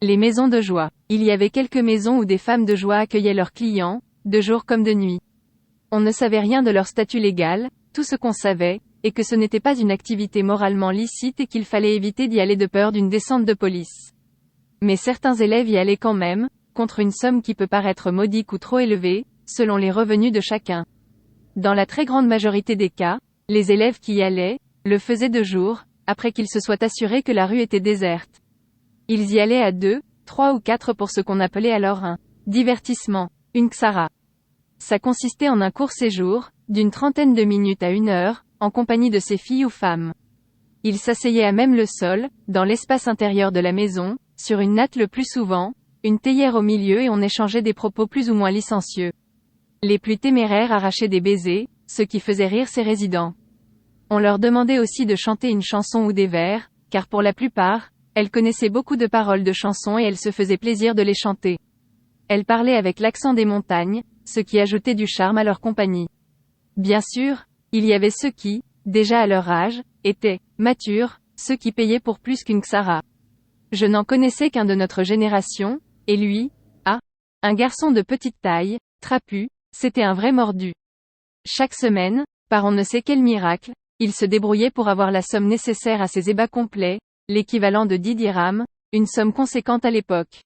Les maisons de joie. Il y avait quelques maisons où des femmes de joie accueillaient leurs clients, de jour comme de nuit. On ne savait rien de leur statut légal, tout ce qu'on savait, est que ce n'était pas une activité moralement licite et qu'il fallait éviter d'y aller de peur d'une descente de police. Mais certains élèves y allaient quand même, contre une somme qui peut paraître modique ou trop élevée, selon les revenus de chacun. Dans la très grande majorité des cas, les élèves qui y allaient, le faisaient de jour, après qu'ils se soient assurés que la rue était déserte. Ils y allaient à 2, 3 ou 4 pour ce qu'on appelait alors un divertissement, une ksara. Ça consistait en un court séjour, d'une trentaine de minutes à 1 heure, en compagnie de ses filles ou femmes. Ils s'asseyaient à même le sol, dans l'espace intérieur de la maison, sur une natte le plus souvent, une théière au milieu et on échangeait des propos plus ou moins licencieux. Les plus téméraires arrachaient des baisers, ce qui faisait rire ses résidents. On leur demandait aussi de chanter une chanson ou des vers, car pour la plupart, elles connaissaient beaucoup de paroles de chansons et elles se faisaient plaisir de les chanter. Elles parlaient avec l'accent des montagnes, ce qui ajoutait du charme à leur compagnie. Bien sûr, il y avait ceux qui, déjà à leur âge, étaient matures, ceux qui payaient pour plus qu'une ksara. Je n'en connaissais qu'un de notre génération, et lui, un garçon de petite taille, trapu, c'était un vrai mordu. Chaque semaine, par on ne sait quel miracle, il se débrouillait pour avoir la somme nécessaire à ses ébats complets, l'équivalent de 10 dirhams, une somme conséquente à l'époque.